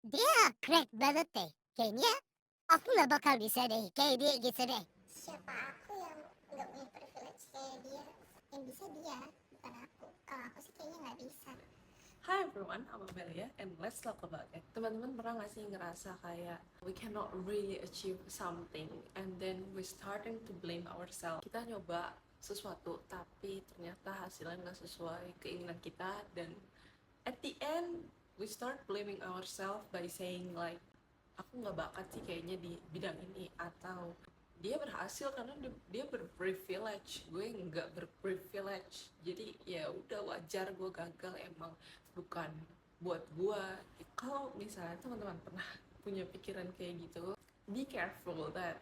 Dia keren banget deh. Kayaknya aku nggak bakal bisa deh kayak dia gitu deh. Siapa aku yang nggak punya privilege kayak dia? Yang bisa dia, bukan aku. Kalau aku sih kayaknya nggak bisa. Hi everyone, I'm Amelia and let's talk about it. Teman-teman pernah gak sih ngerasa kayak we cannot really achieve something and then we starting to blame ourselves. Kita nyoba sesuatu tapi ternyata hasilnya nggak sesuai keinginan kita, dan at the end we start blaming ourselves by saying like, aku nggak bakat sih kayaknya di bidang ini, atau dia berhasil karena dia berprivilege, gue nggak berprivilege, jadi ya udah wajar gue gagal, emang bukan buat gue. Kalau misalnya teman-teman pernah punya pikiran kayak gitu, be careful that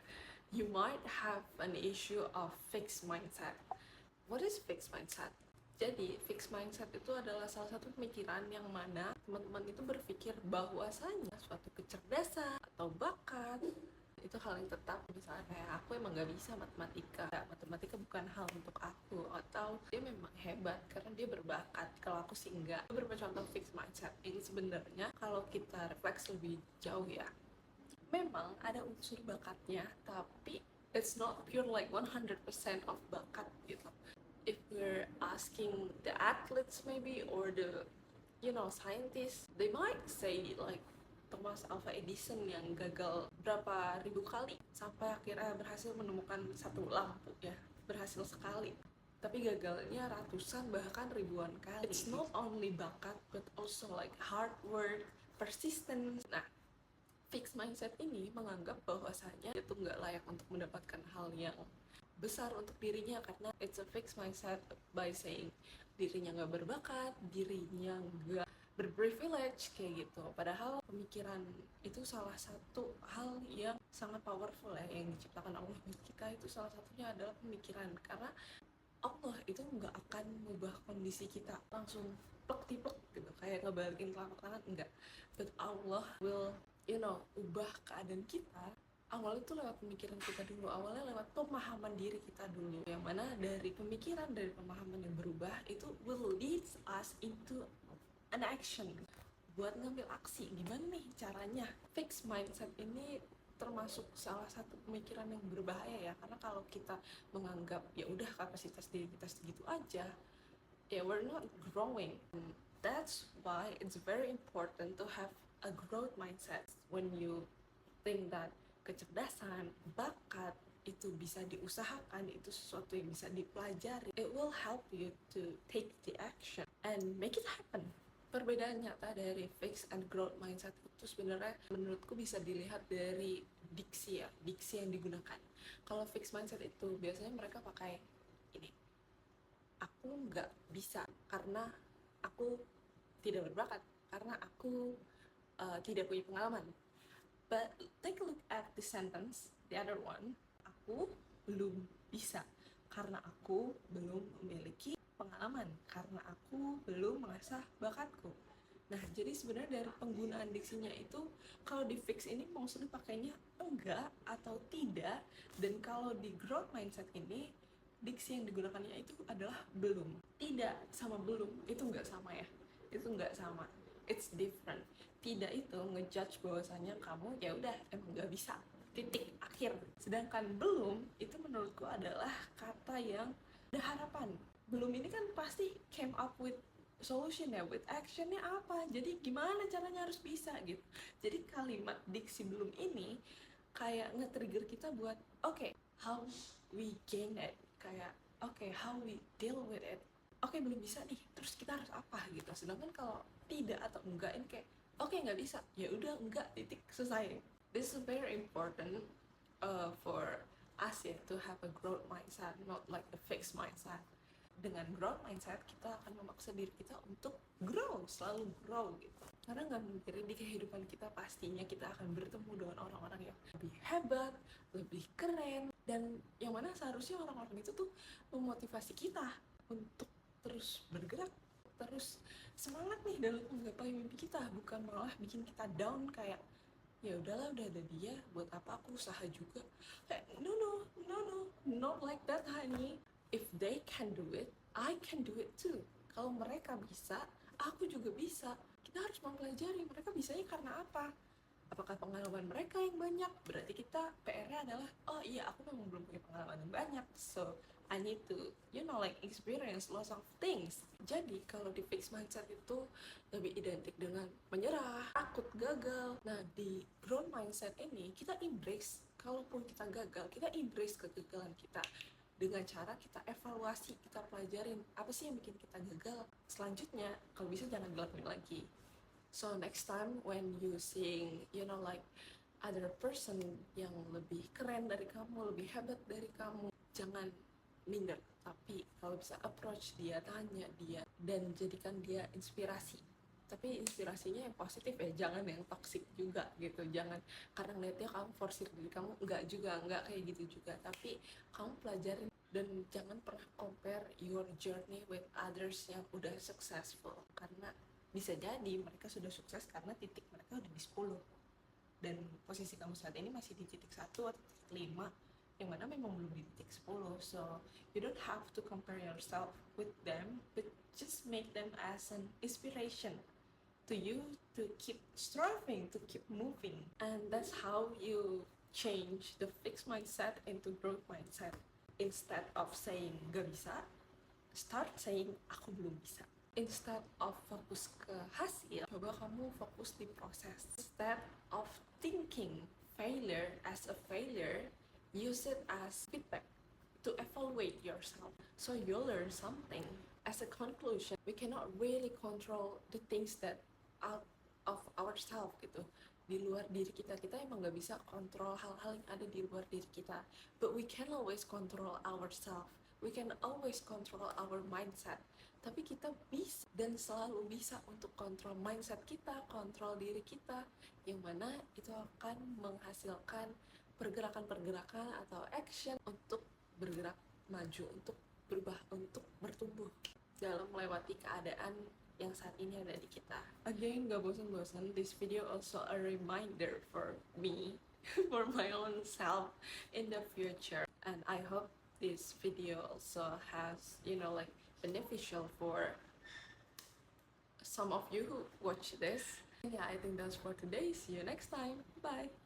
you might have an issue of fixed mindset. What is fixed mindset? Jadi, fixed mindset itu adalah salah satu pemikiran yang mana teman-teman itu berpikir bahwasanya suatu kecerdasan atau bakat itu hal yang tetap. Misalnya kayak aku emang gak bisa matematika, matematika bukan hal untuk aku, atau dia memang hebat karena dia berbakat, kalau aku sih enggak. Beberapa contoh fixed mindset ini sebenarnya kalau kita refleks lebih jauh ya, memang ada unsur bakatnya, tapi it's not pure like 100% of bakat gitu. If we're asking the athletes maybe, or the scientists, they might say like Thomas Alva Edison yang gagal berapa ribu kali sampai akhirnya berhasil menemukan satu lampu ya, berhasil sekali, tapi gagalnya ratusan bahkan ribuan kali. It's not only bakat but also like hard work, persistence. Nah, fixed mindset ini menganggap bahwasanya itu nggak layak untuk mendapatkan hal yang besar untuk dirinya, karena it's a fixed mindset by saying dirinya nggak berbakat, dirinya nggak berprivilege kayak gitu. Padahal pemikiran itu salah satu hal yang sangat powerful ya, yang diciptakan Allah buat kita. Itu salah satunya adalah pemikiran, karena Allah itu nggak akan mengubah kondisi kita langsung plek tiplek gitu, kayak ngebalikin telapak tangan, enggak. But Allah will ubah keadaan kita. Awalnya itu lewat pemikiran kita dulu, awalnya lewat pemahaman diri kita dulu, yang mana dari pemikiran, dari pemahaman yang berubah itu will lead us into an action, buat ngambil aksi. Gimana nih caranya? Fixed mindset ini termasuk salah satu pemikiran yang berbahaya ya, karena kalau kita menganggap ya udah kapasitas diri kita segitu aja, ya we're not growing. That's why it's very important to have a growth mindset. When you think that kecerdasan, bakat itu bisa diusahakan, itu sesuatu yang bisa dipelajari, it will help you to take the action and make it happen. Perbedaan nyata dari fixed and growth mindset itu sebenarnya menurutku bisa dilihat dari diksi ya, diksi yang digunakan. Kalau fixed mindset itu biasanya mereka pakai ini, aku nggak bisa karena aku tidak berbakat, karena aku tidak punya pengalaman. But take a look at the sentence, the other one, aku belum bisa karena aku belum memiliki pengalaman, karena aku belum mengasah bakatku. Nah, jadi sebenarnya dari penggunaan diksinya itu, kalau di fix ini maksudnya pakainya enggak atau tidak, dan kalau di growth mindset ini diksi yang digunakannya itu adalah belum. Tidak sama belum itu enggak sama ya, itu enggak sama, it's different. Tidak itu ngejudge bahwasanya kamu ya udah emang nggak bisa, titik akhir. Sedangkan belum itu menurutku adalah kata yang ada harapan. Belum ini kan pasti came up with solution ya, with actionnya apa, jadi gimana caranya harus bisa gitu. Jadi kalimat diksi belum ini kayak nge-trigger kita buat okay, how we gain it, kayak okay, how we deal with it. Okay, belum bisa nih, terus kita harus apa gitu. Sedangkan kalau tidak atau enggak ini kayak okay, nggak bisa, ya udah enggak, titik, selesai. This is very important for us ya, to have a growth mindset, not like a fixed mindset. Dengan growth mindset kita akan memaksa diri kita untuk grow, selalu grow gitu. Karena nggak mungkin di kehidupan kita pastinya kita akan bertemu dengan orang-orang yang lebih hebat, lebih keren, dan yang mana seharusnya orang-orang itu tuh memotivasi kita untuk terus bergerak, terus semangat nih dalam menggapai mimpi kita, bukan malah bikin kita down kayak ya udahlah, udah ada dia, buat apa aku usaha juga. Kayak no, not like that honey. If they can do it, I can do it too. Kalau mereka bisa, aku juga bisa. Kita kita harus mempelajari mereka bisanya karena apa. Apakah pengalaman mereka yang banyak? Berarti kita PR-nya adalah, oh iya aku memang belum punya pengalaman yang banyak, so I need to, like experience lots of things. Jadi kalau di fixed mindset itu lebih identik dengan menyerah, takut gagal. Nah di growth mindset ini kita embrace, kalaupun kita gagal, kita embrace kegagalan kita dengan cara kita evaluasi, kita pelajarin apa sih yang bikin kita gagal. Selanjutnya kalau bisa jangan dilakuin lagi. So next time when you seeing, like other person yang lebih keren dari kamu, lebih hebat dari kamu, jangan minder, tapi kalau bisa approach dia, tanya dia, dan jadikan dia inspirasi. Tapi inspirasinya yang positif ya, jangan yang toxic juga gitu. Jangan karena ngeliatnya kamu forsir diri kamu, enggak kayak gitu juga. Tapi kamu pelajarin dan jangan pernah compare your journey with others yang udah successful, karena bisa jadi mereka sudah sukses karena titik mereka udah di 10 dan posisi kamu saat ini masih di titik 1 atau titik 5 yang mana memang belum di titik 10. So you don't have to compare yourself with them, but just make them as an inspiration to you to keep striving, to keep moving. And that's how you change the fixed mindset into growth mindset. Instead of saying gak bisa, start saying aku belum bisa. Instead of fokus ke hasil, coba kamu fokus di proses. Instead of thinking failure as a failure, use it as feedback to evaluate yourself. So you learn something. As a conclusion, we cannot really control the things that out of ourselves gitu. Di luar diri kita emang gak bisa kontrol hal-hal yang ada di luar diri kita. But we can always control ourselves. We can always control our mindset. Tapi kita bisa dan selalu bisa untuk kontrol mindset kita, kontrol diri kita, yang mana itu akan menghasilkan pergerakan-pergerakan atau action untuk bergerak maju, untuk berubah, untuk bertumbuh dalam melewati keadaan yang saat ini ada di kita. Again, gak bosan-bosan, this video also a reminder for me, for my own self in the future. And I hope this video also has, like beneficial for some of you who watch this. Yeah, I think that's for today. See you next time. Bye.